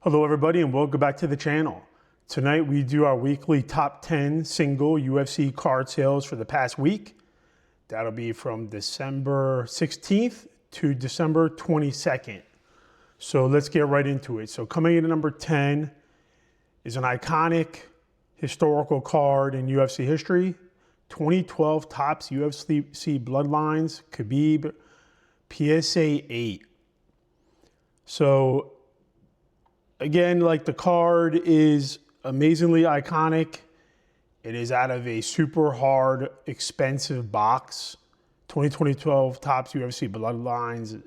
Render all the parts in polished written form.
Hello everybody and welcome back to the channel. Tonight we do our weekly top 10 single UFC card sales for the past week. That'll be from December 16th to December 22nd. So let's get right into it. So coming in at number 10 is an iconic historical card in UFC history. 2012 Topps UFC Bloodlines Khabib PSA 8. So again, like the card is amazingly iconic. It is out of a super hard, expensive box. 2012 Topps UFC Bloodlines,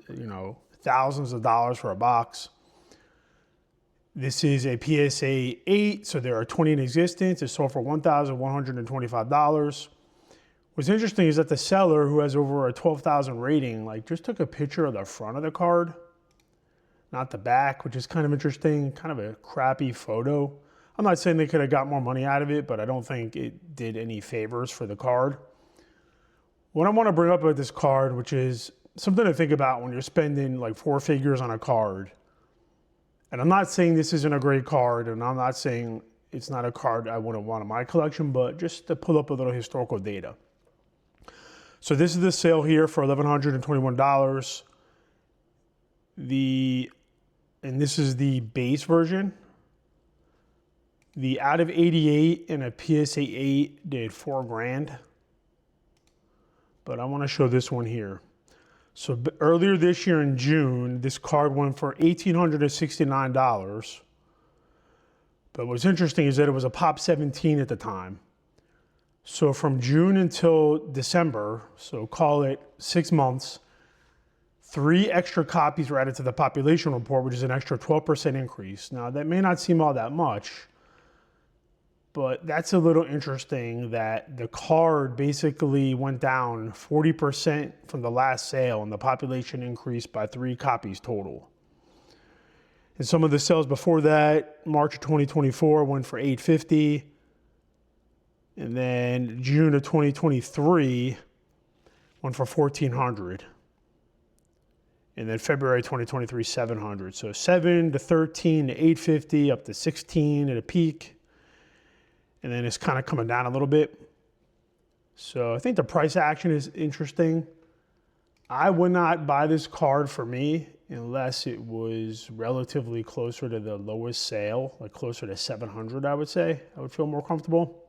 thousands of dollars for a box. This is a PSA 8, so there are 20 in existence. It sold for $1,125. What's interesting is that the seller, who has over a 12,000 rating, just took a picture of the front of the card, not the back, which is kind of interesting, kind of a crappy photo. I'm not saying they could have got more money out of it, but I don't think it did any favors for the card. What I want to bring up about this card, which is something to think about when you're spending like four figures on a card. And I'm not saying this isn't a great card, and I'm not saying it's not a card I wouldn't want in my collection, but just to pull up a little historical data. So this is the sale here for $1,121. And this is the base version. The out of 88 and a PSA 8 did $4,000. But I want to show this one here. So earlier this year in June, this card went for $1,869. But what's interesting is that it was a Pop 17 at the time. So from June until December, so call it 6 months, 3 extra copies were added to the population report, which is an extra 12% increase. Now, that may not seem all that much, but that's a little interesting that the card basically went down 40% from the last sale and the population increased by 3 copies total. And some of the sales before that, March of 2024 went for $850. And then June of 2023 went for $1,400. And then February 2023, $700. So 7 to 13 to 850 up to 16 at a peak. And then it's kind of coming down a little bit. So I think the price action is interesting. I would not buy this card for me unless it was relatively closer to the lowest sale, like closer to 700, I would say. I would feel more comfortable.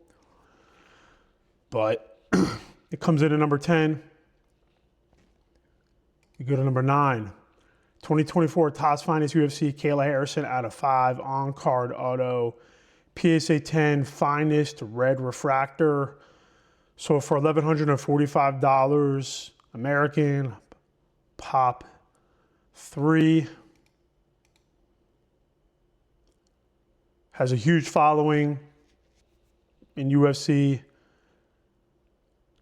But it comes in at number 10. You go to number 9, 2024 Topps Finest UFC Kayla Harrison out of 5 on-card auto PSA 10 Finest Red Refractor. So for $1,145 American, Pop 3. Has a huge following in UFC.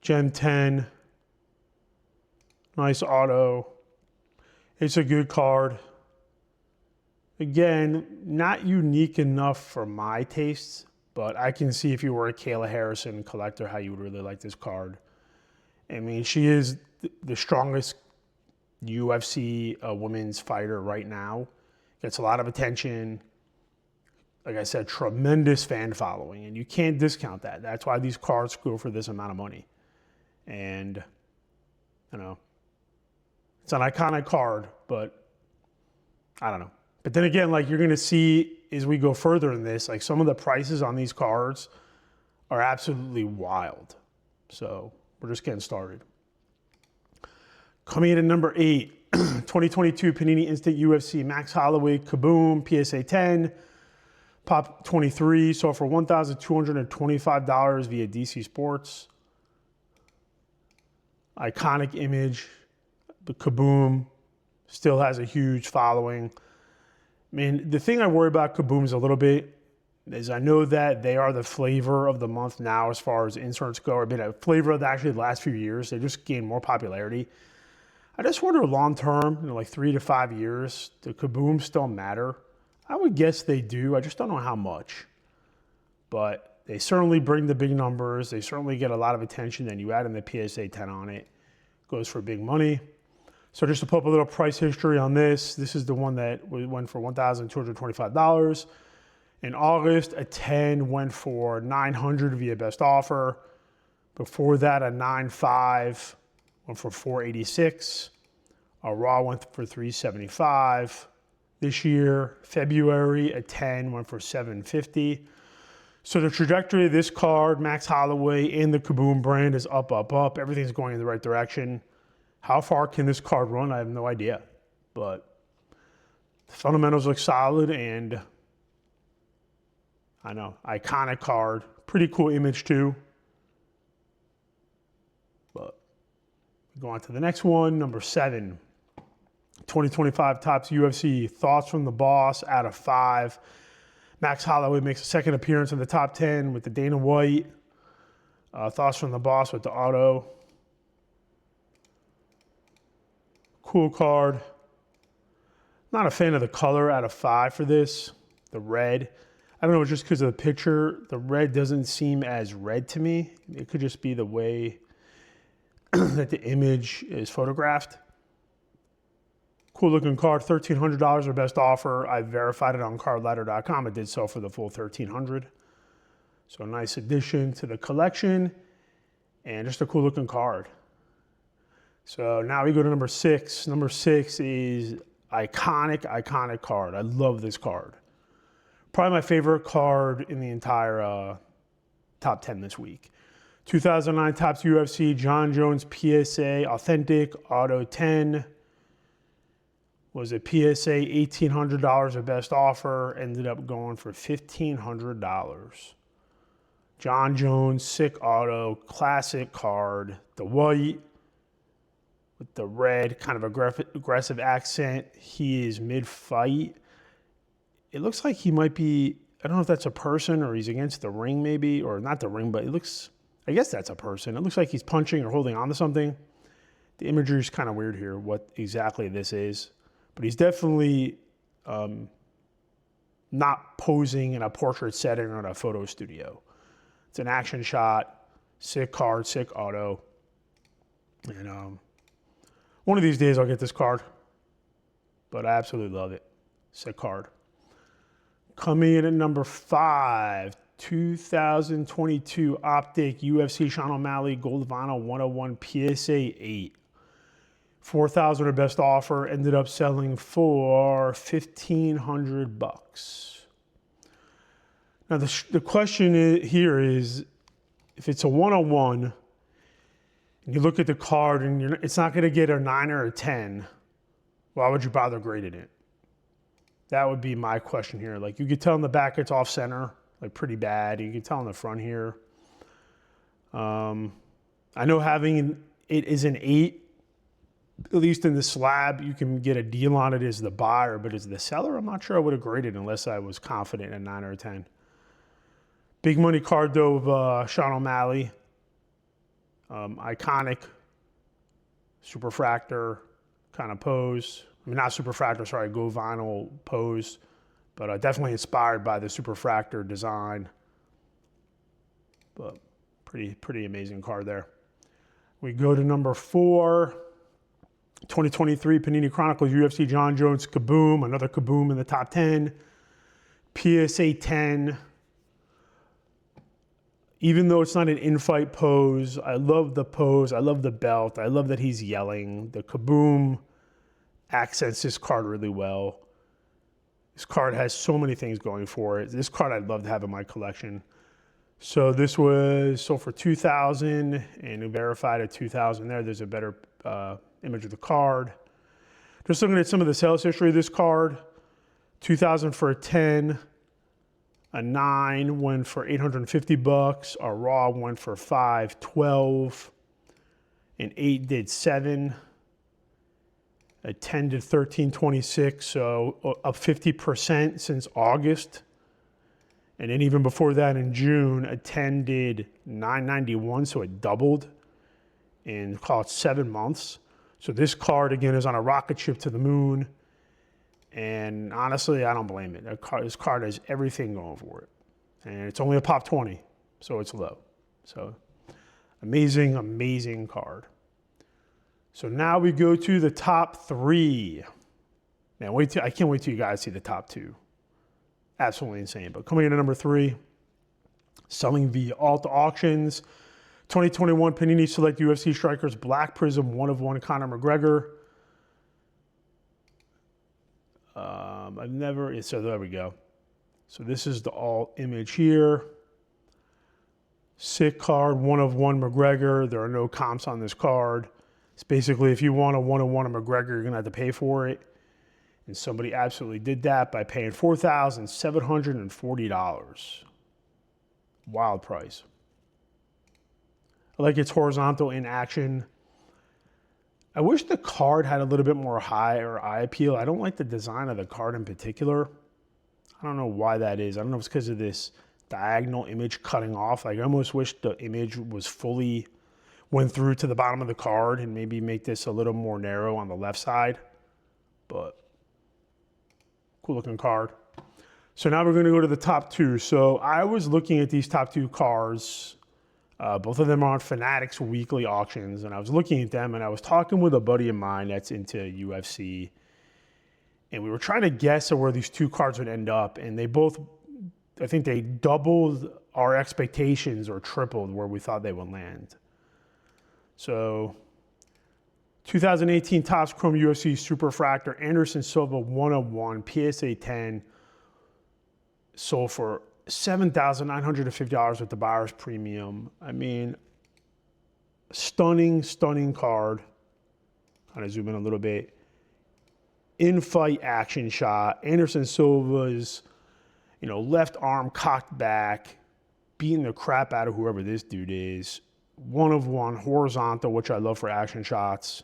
Gen 10. Nice auto. It's a good card. Again, not unique enough for my tastes, but I can see if you were a Kayla Harrison collector how you would really like this card. I mean, she is the strongest UFC women's fighter right now. Gets a lot of attention. Like I said, tremendous fan following, and you can't discount that. That's why these cards go for this amount of money. And, it's an iconic card, but I don't know. But then again, you're going to see as we go further in this, some of the prices on these cards are absolutely wild. So we're just getting started. Coming in at number 8, 2022 Panini Instant UFC Max Holloway Kaboom PSA 10 Pop 23, sold for $1,225 via DC Sports. Iconic image. The Kaboom still has a huge following. I mean, the thing I worry about Kabooms a little bit is I know that they are the flavor of the month now as far as inserts go, or been a flavor of actually the last few years. They just gained more popularity. I just wonder long term, 3 to 5 years, do Kabooms still matter? I would guess they do. I just don't know how much. But they certainly bring the big numbers. They certainly get a lot of attention. And you add in the PSA 10 on it. Goes for big money. So just to pull up a little price history on this, this is the one that went for $1,225. In August, a 10 went for $900 via best offer. Before that, a 9.5 went for $486. A raw went for $375. This year, February, a 10 went for $750. So the trajectory of this card, Max Holloway and the Kaboom brand, is up, up, up. Everything's going in the right direction. How far can this card run? I have no idea. But the fundamentals look solid, and I know, iconic card. Pretty cool image too. But go on to the next one, number 7. 2025 Topps UFC. Thoughts from the Boss out of 5. Max Holloway makes a second appearance in the top 10 with the Dana White. Thoughts from the Boss with the auto. Cool card. Not a fan of the color out of 5 for this. The red. I don't know, just because of the picture, the red doesn't seem as red to me. It could just be the way that the image is photographed. Cool looking card, $1,300 or best offer. I verified it on cardladder.com. It did sell for the full $1,300. So a nice addition to the collection and just a cool looking card. So now we go to number 6. Number 6 is iconic card. I love this card. Probably my favorite card in the entire top 10 this week. 2009 Topps UFC, John Jones PSA, authentic, auto 10. Was a PSA $1,800 of best offer, ended up going for $1,500. John Jones, sick auto, classic card. The white with the red, kind of aggressive accent. He is mid-fight. It looks like he might be, I don't know if that's a person or he's against the ring maybe, or not the ring, but it looks, I guess that's a person. It looks like he's punching or holding on to something. The imagery is kind of weird here, what exactly this is. But he's definitely not posing in a portrait setting or in a photo studio. It's an action shot, sick card, sick auto. And one of these days I'll get this card. But I absolutely love it. Sick card. Coming in at number 5, 2022 Optic UFC Sean O'Malley Gold Vinyl 101 PSA 8. $4,000 or best offer, ended up selling for $1,500. Now the question here is, if it's a 101 and you look at the card and it's not going to get a 9 or a 10, why would you bother grading it? That would be my question here. Like, you could tell in the back it's off center, like pretty bad. You can tell in the front here. I know having it is an 8. At least in the slab, you can get a deal on it as the buyer, but as the seller, I'm not sure I would have graded unless I was confident in a 9 or a 10. Big money card, though, of Sean O'Malley. Iconic superfractor kind of pose. I mean, not superfractor, sorry, Go Vinyl pose, but definitely inspired by the superfractor design. But pretty amazing card there. We go to number 4. 2023 Panini Chronicles UFC John Jones Kaboom, another Kaboom in the top 10. PSA 10. Even though it's not an in-fight pose, I love the pose. I love the belt. I love that he's yelling. The Kaboom accents this card really well. This card has so many things going for it. This card I'd love to have in my collection. So this was sold for $2,000 and verified at $2,000 there. There's a better image of the card. Just looking at some of the sales history of this card, $2,000 for a 10, a 9 went for $850, a raw went for $512, an 8 did 7, a 10 did $1326, so up 50% since August. And then even before that in June, a 10 did $991, so it doubled in, call it 7 months. So this card, again, is on a rocket ship to the moon. And honestly, I don't blame it. This card has everything going for it. And it's only a pop 20, so it's low. So amazing card. So now we go to the top 3. Man, I can't wait till you guys see the top 2. Absolutely insane. But coming in at number 3, selling via Alta Auctions, 2021 Panini Select UFC Strikers Black Prism 1 of 1 Conor McGregor. So there we go. So this is the alt image here. Sick card, 1 of 1 McGregor. There are no comps on this card. It's basically if you want a 1 of 1 of McGregor, you're gonna have to pay for it. And somebody absolutely did that by paying $4,740. Wild price. I like its horizontal in action. I wish the card had a little bit more eye appeal. I don't like the design of the card in particular. I don't know why that is. I don't know if it's because of this diagonal image cutting off. Like I almost wish the image was went through to the bottom of the card and maybe make this a little more narrow on the left side. But cool looking card. So now we're going to go to the top 2. So I was looking at these top 2 cards. Both of them are on Fanatics weekly auctions, and I was looking at them, and I was talking with a buddy of mine that's into UFC, and we were trying to guess at where these 2 cards would end up, and I think they doubled our expectations or tripled where we thought they would land. So 2018 Topps Chrome UFC Superfractor Anderson Silva 1 of 1 PSA 10 sold for $7,950 with the buyer's premium. I mean, stunning, stunning card. Kind of zoom in a little bit. In-fight action shot. Anderson Silva's, left arm cocked back, beating the crap out of whoever this dude is. 1 of 1 horizontal, which I love for action shots.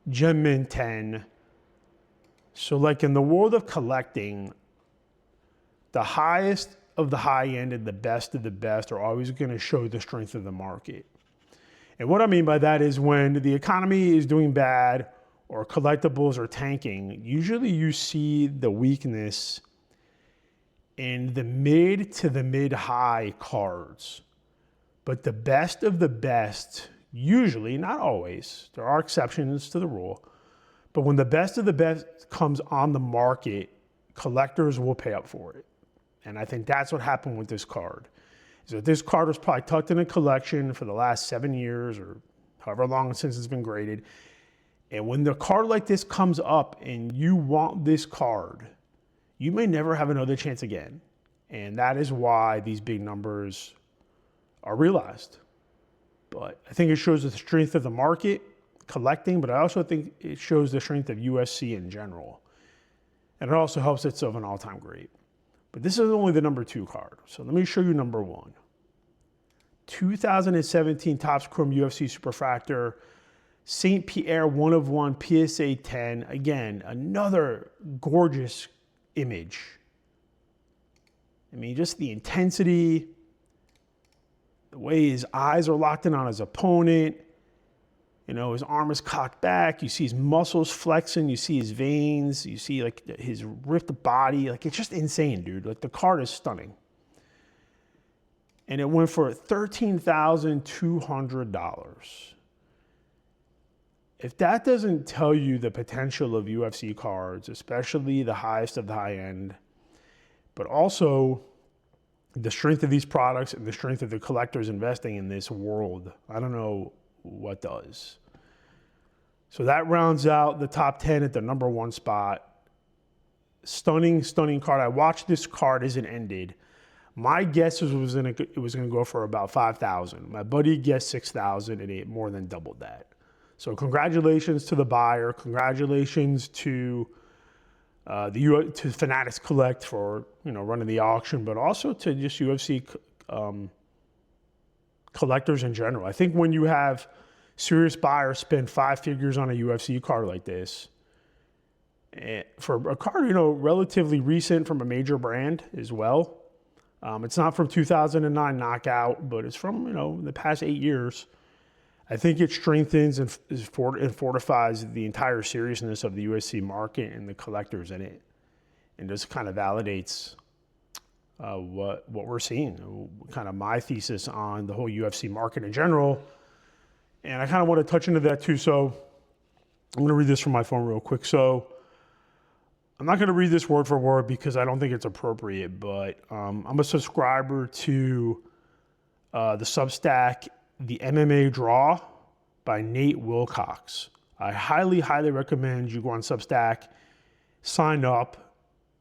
Gem Mint 10. So like in the world of collecting, the highest of the high end and the best of the best are always going to show the strength of the market. And what I mean by that is when the economy is doing bad or collectibles are tanking, usually you see the weakness in the mid to the mid-high cards. But the best of the best, usually, not always, there are exceptions to the rule, but when the best of the best comes on the market, collectors will pay up for it. And I think that's what happened with this card. So this card was probably tucked in a collection for the last 7 years or however long since it's been graded. And when the card like this comes up and you want this card, you may never have another chance again. And that is why these big numbers are realized. But I think it shows the strength of the market collecting, but I also think it shows the strength of UFC in general. And it also helps it's of an all-time great. But this is only the number 2 card. So let me show you number 1. 2017 Topps Chrome UFC Superfractor, St. Pierre 1 of 1 PSA 10. Again, another gorgeous image. I mean, just the intensity, the way his eyes are locked in on his opponent. His arm is cocked back. You see his muscles flexing. You see his veins. You see like his ripped body. Like it's just insane, dude. Like the card is stunning. And it went for $13,200. If that doesn't tell you the potential of UFC cards, especially the highest of the high end, but also the strength of these products and the strength of the collectors investing in this world, I don't know what does. So that rounds out the top 10 at the number 1 spot. Stunning, stunning card. I watched this card as it ended. My guess was it was going to go for about $5,000. My buddy guessed $6,000 and it more than doubled that. So congratulations to the buyer. Congratulations to to Fanatics Collect for running the auction, but also to just UFC collectors in general. I think when you have serious buyers spend 5 figures on a UFC card like this, for a card relatively recent from a major brand as well. It's not from 2009 Knockout, but it's from the past 8 years. I think it strengthens and fortifies the entire seriousness of the UFC market and the collectors in it, and just kind of validates what we're seeing, kind of my thesis on the whole UFC market in general, And I kind of want to touch into that too. So I'm going to read this from my phone real quick. So I'm not going to read this word for word because I don't think it's appropriate, but I'm a subscriber to the Substack, The MMA Draw by Nate Wilcox. I highly, highly recommend you go on Substack, sign up,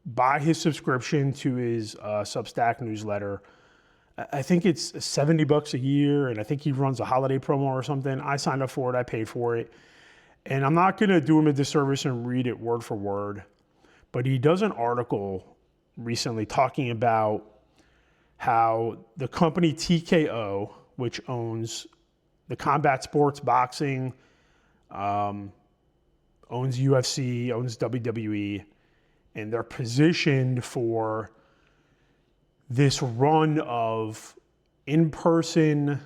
buy his subscription to his Substack newsletter. I think it's $70 a year, and I think he runs a holiday promo or something. I signed up for it. I paid for it. And I'm not going to do him a disservice and read it word for word, but he does an article recently talking about how the company TKO, which owns the combat sports, boxing, owns UFC, owns WWE, and they're positioned for this run of in-person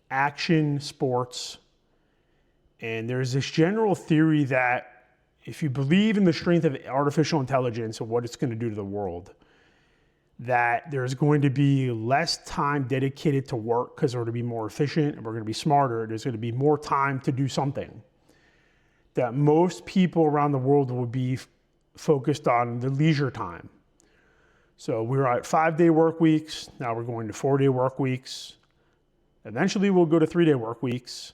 action sports. And there's this general theory that if you believe in the strength of artificial intelligence and what it's going to do to the world, that there's going to be less time dedicated to work because we're going to be more efficient and we're going to be smarter. There's going to be more time to do something. That most people around the world will be focused on the leisure time. So we were at 5-day work weeks. Now we're going to 4-day work weeks. Eventually we'll go to 3-day work weeks.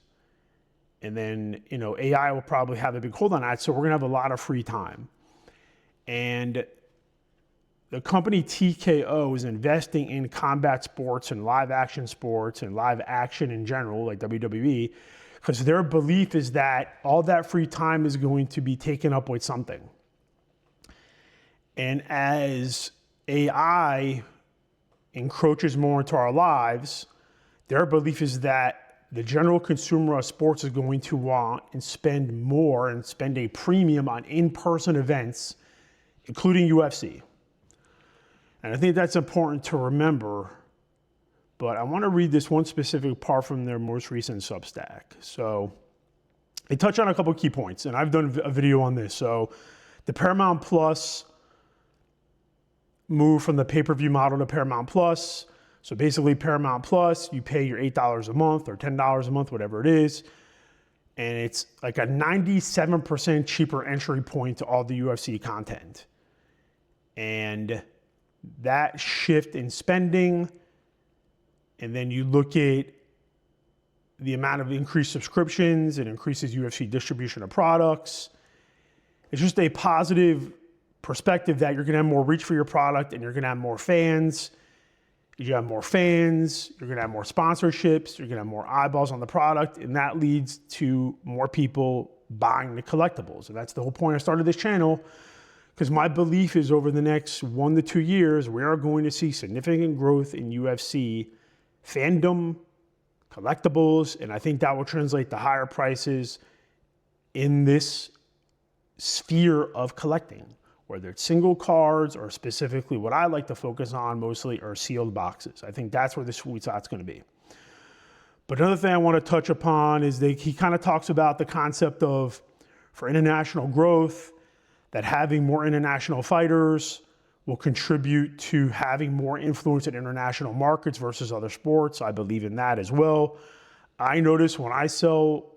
And then, AI will probably have a big hold on that. So we're going to have a lot of free time. And the company TKO is investing in combat sports and live action sports and live action in general, like WWE, because their belief is that all that free time is going to be taken up with something. And as AI encroaches more into our lives, their belief is that the general consumer of sports is going to want and spend more and spend a premium on in-person events, including UFC. And I think that's important to remember, but I want to read this one specific part from their most recent Substack. So they touch on a couple of key points, and I've done a video on this. So the Paramount Plus move from the pay-per-view model to Paramount Plus. So basically Paramount Plus, you pay your $8 a month or $10 a month, whatever it is. And it's like a 97% cheaper entry point to all the UFC content. And that shift in spending, and then you look at the amount of increased subscriptions, it increases UFC distribution of products. It's just a positive perspective that you're going to have more reach for your product and you're going to have more fans. You have more fans, you're going to have more sponsorships, you're going to have more eyeballs on the product, and that leads to more people buying the collectibles. And that's the whole point I started this channel, because my belief is over the next 1 to 2 years, we are going to see significant growth in UFC fandom, collectibles, and I think that will translate to higher prices in this sphere of collecting, whether it's single cards or specifically what I like to focus on mostly are sealed boxes. I think that's where the sweet spot's going to be. But another thing I want to touch upon is he kind of talks about the concept of, for international growth, that having more international fighters will contribute to having more influence in international markets versus other sports. I believe in that as well. I notice when I sell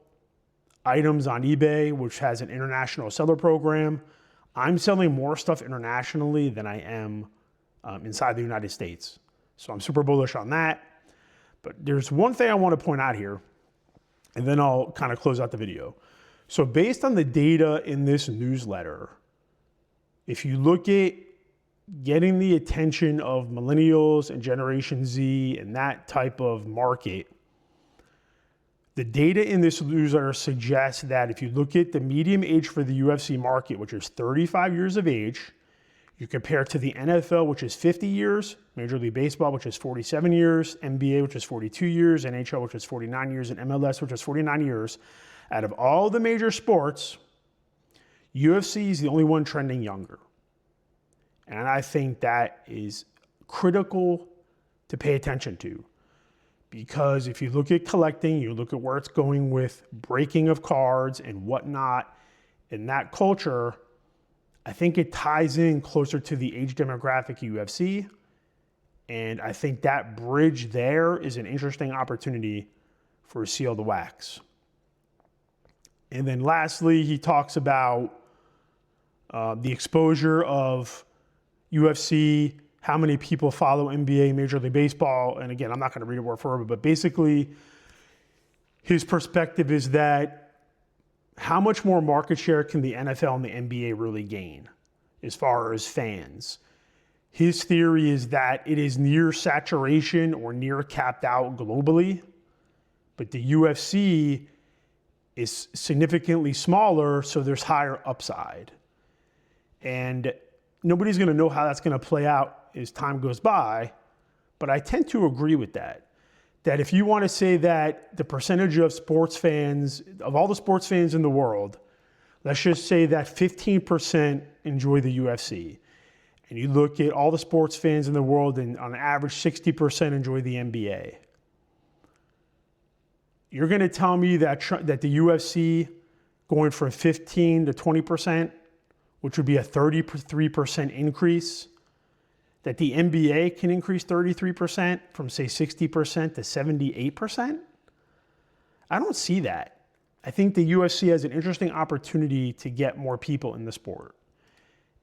items on eBay, which has an international seller program, I'm selling more stuff internationally than I am inside the United States. So I'm super bullish on that. But there's one thing I want to point out here, and then I'll kind of close out the video. So based on the data in this newsletter, if you look at getting the attention of millennials and Generation Z and that type of market, the data in this newsletter suggests that if you look at the median age for the UFC market, which is 35 years of age, you compare to the NFL, which is 50 years, Major League Baseball, which is 47 years, NBA, which is 42 years, NHL, which is 49 years, and MLS, which is 49 years. Out of all the major sports, UFC is the only one trending younger. And I think that is critical to pay attention to. Because if you look at collecting, you look at where it's going with breaking of cards and whatnot, in that culture, I think it ties in closer to the age demographic UFC. And I think that bridge there is an interesting opportunity for Seal the Wax. And then lastly, he talks about the exposure of UFC, how many people follow NBA, Major League Baseball. And again, I'm not going to read it word for word, but basically his perspective is that how much more market share can the NFL and the NBA really gain as far as fans? His theory is that it is near saturation or near capped out globally, but the UFC is significantly smaller, so there's higher upside. And nobody's going to know how that's going to play out as time goes by, but I tend to agree with that. That if you want to say that the percentage of sports fans, of all the sports fans in the world, let's just say that 15% enjoy the UFC. And you look at all the sports fans in the world, and on average, 60% enjoy the NBA. You're going to tell me that the UFC going from 15 to 20%, which would be a 33% increase, that the NBA can increase 33% from, say, 60% to 78%? I don't see that. I think the UFC has an interesting opportunity to get more people in the sport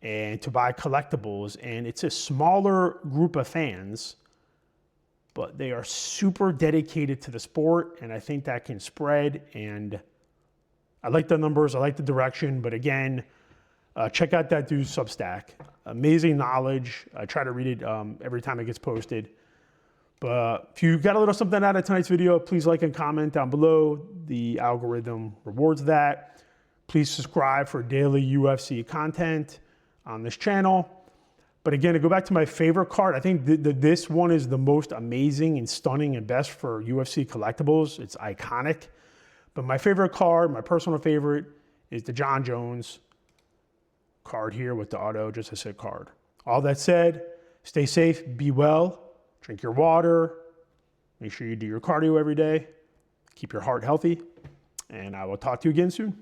and to buy collectibles. And it's a smaller group of fans, but they are super dedicated to the sport. And I think that can spread. And I like the numbers. I like the direction. But again, check out that dude's Substack. Amazing knowledge. I try to read it every time it gets posted. But if you got a little something out of tonight's video, please like and comment down below. The algorithm rewards that. Please subscribe for daily UFC content on this channel. But again, to go back to my favorite card, I think this one is the most amazing and stunning and best for UFC collectibles. It's iconic. But my favorite card, my personal favorite, is the John Jones card here with the auto, just a sick card. All that said, stay safe, be well, drink your water, make sure you do your cardio every day, keep your heart healthy, and I will talk to you again soon.